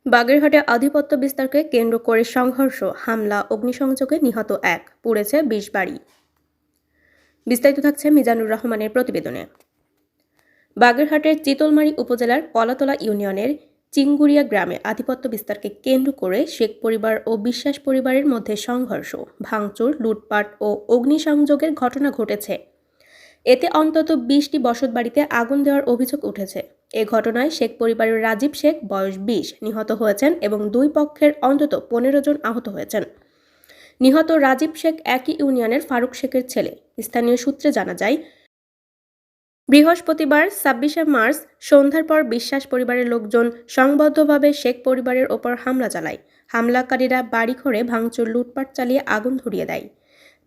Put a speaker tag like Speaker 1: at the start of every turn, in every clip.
Speaker 1: বাগেরহাটে আধিপত্য বিস্তারকে কেন্দ্র করে সংঘর্ষ, হামলা, অগ্নিসংযোগে নিহত ১, পুড়েছে ২০ বাড়ি। বিস্তারিত থাকছে মিজানুর রহমানের প্রতিবেদনে। বাগেরহাটের চিতলমারী উপজেলার কলাতলা ইউনিয়নের চিঙ্গুরিয়া গ্রামে আধিপত্য বিস্তারকে কেন্দ্র করে শেখ পরিবার ও বিশ্বাস পরিবারের মধ্যে সংঘর্ষ, ভাঙচুর, লুটপাট ও অগ্নিসংযোগের ঘটনা ঘটেছে। এতে অন্তত ২০টি বসতবাড়িতে আগুন দেওয়ার অভিযোগ উঠেছে। এ ঘটনায় শেখ পরিবারের রাজীব শেখ বয়স ২০ নিহত হয়েছেন এবং দুই পক্ষের অন্তত ১৫ জন আহত হয়েছেন। নিহত রাজীব শেখ একই ইউনিয়নের ফারুক শেখের ছেলে। স্থানীয় সূত্রে জানা যায়, বৃহস্পতিবার ২৬শে মার্চ সন্ধ্যার পর বিশ্বাস পরিবারের লোকজন সংবদ্ধভাবে শেখ পরিবারের ওপর হামলা চালায়। হামলাকারীরা বাড়িঘরে ভাঙচুর, লুটপাট চালিয়ে আগুন ধরিয়ে দেয়।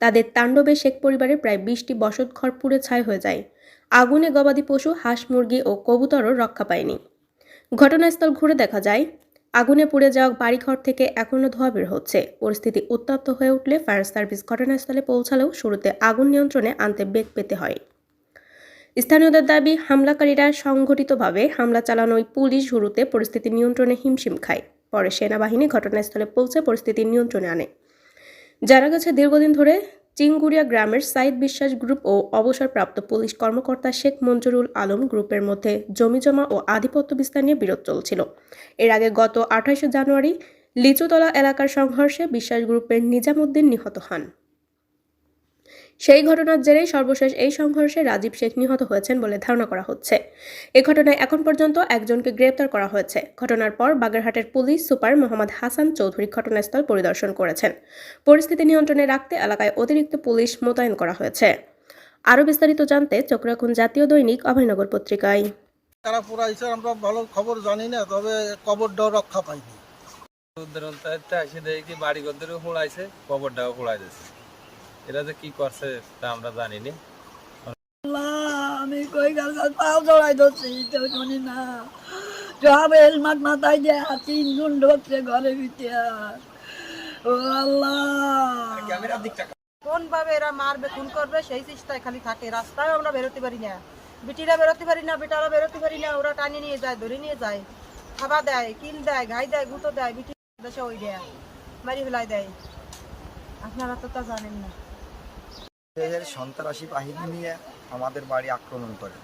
Speaker 1: তাদের তাণ্ডবে শেখ পরিবারের প্রায় ২০টি বসতঘর পুড়ে ছাই হয়ে যায়। আগুনে গবাদি পশু, হাঁস, মুরগি ও কবুতরও রক্ষা পায়নি। ঘটনাস্থল ঘুরে দেখা যায়, আগুনে পুড়ে যাওয়া বাড়িঘর থেকে এখনও ধোঁয়া বের হচ্ছে। পরিস্থিতি উত্তপ্ত হয়ে উঠলে ফায়ার সার্ভিস ঘটনাস্থলে পৌঁছালেও শুরুতে আগুন নিয়ন্ত্রণে আনতে বেগ পেতে হয়। স্থানীয়দের দাবি, হামলাকারীরা সংগঠিতভাবে হামলা চালানোয় পুলিশ শুরুতে পরিস্থিতি নিয়ন্ত্রণে হিমশিম খায়। পরে সেনাবাহিনী ঘটনাস্থলে পৌঁছে পরিস্থিতি নিয়ন্ত্রণে আনে। জানা গেছে, দীর্ঘদিন ধরে চিঙ্গুরিয়া গ্রামের সাইদ বিশ্বাস গ্রুপ ও অবসরপ্রাপ্ত পুলিশ কর্মকর্তা শেখ মঞ্জুরুল আলম গ্রুপের মধ্যে জমিজমা ও আধিপত্য বিস্তার নিয়ে বিরোধ চলছিল। এর আগে গত ২৮শে জানুয়ারি লিচুতলা এলাকার সংঘর্ষে বিশ্বাস গ্রুপের নিজামুদ্দিন নিহত হন। সেই ঘটনার জেরেই সর্বশেষ এই সংঘর্ষে রাজীব শেখ নিহত হয়েছেন বলে ধারণা করা হচ্ছে। এ ঘটনায় এখন পর্যন্ত একজনকে গ্রেপ্তার করা হয়েছে। ঘটনার পর বাগেরহাটের পুলিশ সুপার মোহাম্মদ হাসান চৌধুরী ঘটনাস্থল পরিদর্শন করেছেন। পরিস্থিতি নিয়ন্ত্রণে রাখতে এলাকায় অতিরিক্ত পুলিশ মোতায়েন করা হয়েছে। আরও বিস্তারিত জানতে চোখ রাখুন জাতীয় দৈনিক অভয়নগর পত্রিকায়।
Speaker 2: কারা পুরাইছে আমরা ভালো খবর জানি না, তবে কবরটাও রক্ষা পাইনি।
Speaker 3: এসে দেখি বাড়ি ঘর হোড়াইছে, কবরটাও হোড়াই দিয়েছে। এরা যে কি করছে তা আমরা জানি না।
Speaker 4: আমি কই গাছ পাও জড়াই ধরছি, জানি না সব হেলমেট মাথায় দিয়ে তিন গুণ ঢুকছে ঘরে ভিতরে। ও আল্লাহ,
Speaker 5: কোন ভাবে এরা মারবে, খুন করবে সেই চেষ্টায় খালি থাকে। রাস্তায় আমরা বেরোতে পারি না, বিটিরা বেরোতে পারি না, বেটারা বেরোতে পারি না। ওরা টানিয়ে নিয়ে যায়, ধরে নিয়ে যায়, খাবার দেয়, কিল দেয়, ঘাই দেয়, গুঁতো দেয়, বিটি দেশে ওই দেয়, মারি ফেলাই দেয়। আপনারা তো তা জানেন না।
Speaker 6: সন্ত্রাসী বাহিনী নিয়ে আমাদের বাড়ি আক্রমণ করে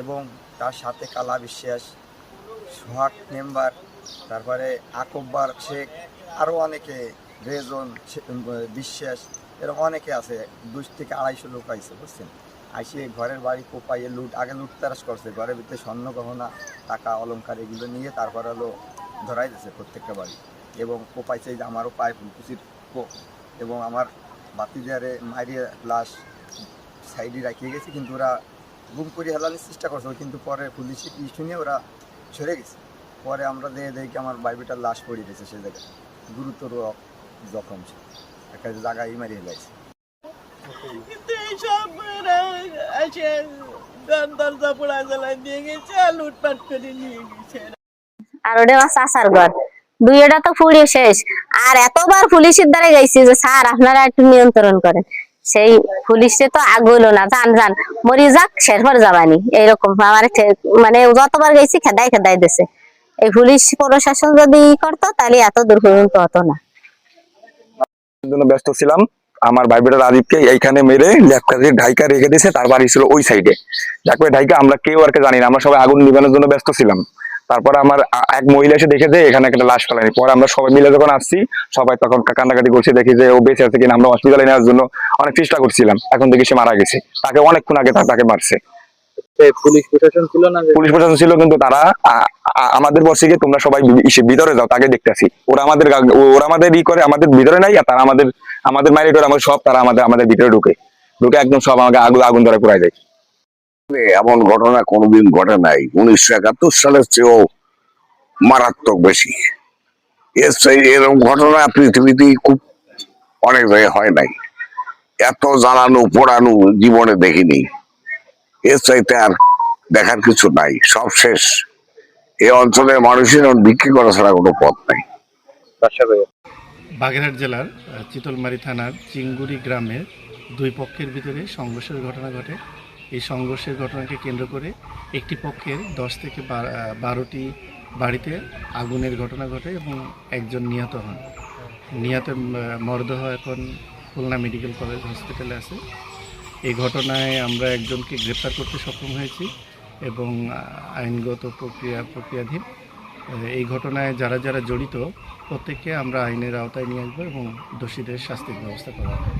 Speaker 6: এবং তার সাথে কালা বিশ্বাস, সোহাগ মেম্বার, তারপরে আকব্বার শেখ, আরও অনেকে, রেজন বিশ্বাস, এরকম অনেকে আছে। ২০০ থেকে ২৫০ লোক আইসে, বুঝছেন। আইসে ঘরের বাড়ি কোপাইয়ে আগে লুটতারাস করছে। ঘরের ভিতরে স্বর্ণ গহনা, টাকা, অলঙ্কার এগুলো নিয়ে তারপরে ধরাই দিয়েছে প্রত্যেকটা বাড়ি এবং কোপাইছে। আমারও পায়ে ফুলকুচির কোপ এবং আমার বাতিদারে মারিয়ে লাশ সাইডে রাখিয়ে গেছে, কিন্তু ওরা গুম করে হেলানোর চেষ্টা করছে, কিন্তু পরে পুলিশে কি শুনে ওরা সরে গেছে। পরে আমরা দেখি আমার বাইবিটার লাশ পড়ে গেছে, সে জায়গায় গুরুতর জখম ছিল, একটা জায়গায় মারিয়ে হেলাইছে।
Speaker 4: লুটপাট করে নিয়ে গেছে।
Speaker 7: আর ওটা আমার চাচার ঘর, দুইটা তো পুড়িয়ে শেষ। আর এতবার পুলিশের দ্বারা গেছি যে স্যার আপনারা একটু নিয়ন্ত্রণ করেন, সেই পুলিশে তো আগুলো না, যান মরি যাক শেরপর যাবানি, এইরকম আমার মানে যতবার গেছি খেদাই খেদাই দিছে। এই পুলিশ প্রশাসন যদি করতো তাহলে এত দূর পর্যন্ত হতো না।
Speaker 8: ব্যস্ত ছিলাম, আমার ভাই বেটা রাজীবকে এইখানে মেরে ঢাইকা রেখে দিয়েছে। তার বাড়ি ছিল ওই সাইডে, যাকে ঢাইকা আমরা কেউ আর জানি না। আমরা সবাই আগুন নিবানোর জন্য ব্যস্ত ছিলাম। তারপরে আমার এক মহিলা এসে দেখে যে এখানে একটা লাশ ফেলানি। পরে আমরা সবাই মিলে যখন আসছি, সবাই তখন কান্নাকাটি করছি, দেখি যে ও বেঁচে আছে কিনা। আমরা হসপিটালে নেওয়ার জন্য অনেক চেষ্টা করছিলাম, এখন দেখি সে মারা গেছে। তাকে অনেকক্ষণ আগে তাকে মারছে।
Speaker 3: পুলিশ প্রশাসন ছিল না?
Speaker 8: পুলিশ প্রশাসন ছিল, কিন্তু তারা আমাদের বসে গিয়ে তোমরা সবাই ভিতরে যাও, তাকে দেখতেছি। ওরা আমাদের ই করে, আমাদের ভিতরে নাই। আর তারা আমাদের মাইরে করে, আমাদের সব তারা আমাদের ভিতরে ঢুকে একদম সব আমাকে আগুন ধরে পুরাই দেয়।
Speaker 9: এমন ঘটনা কোনোদিন ঘটে নাই। 1971 সালের চেয়েও মারাত্মক বেশি। এরকম ঘটনা পৃথিবীতে খুব অনেক জায়গায় হয় নাই। এত জ্বালানো পোড়ানো জীবনে দেখিনি। এর চাইতে আর দেখার কিছু নাই, সব শেষ। এই অঞ্চলের মানুষের বিক্রি করা ছাড়া কোনো পথ নাই।
Speaker 10: বাগেরহাট জেলার চিতলমারী থানার চিঙ্গুরি গ্রামের দুই পক্ষের ভিতরে সংঘর্ষের ঘটনা ঘটে। এই সংঘর্ষের ঘটনাকে কেন্দ্র করে একটি পক্ষের 10 থেকে 12টি বাড়িতে আগুনের ঘটনা ঘটে এবং একজন নিহত হন। নিহত মরদেহ এখন খুলনা মেডিকেল কলেজ হসপিটালে আছে। এই ঘটনায় আমরা একজনকে গ্রেপ্তার করতে সক্ষম হয়েছি এবং আইনগত প্রক্রিয়াধীন। এই ঘটনায় যারা যারা জড়িত প্রত্যেককে আমরা আইনের আওতায় নিয়ে আসবো এবং দোষীদের শাস্তির ব্যবস্থা করা হবে।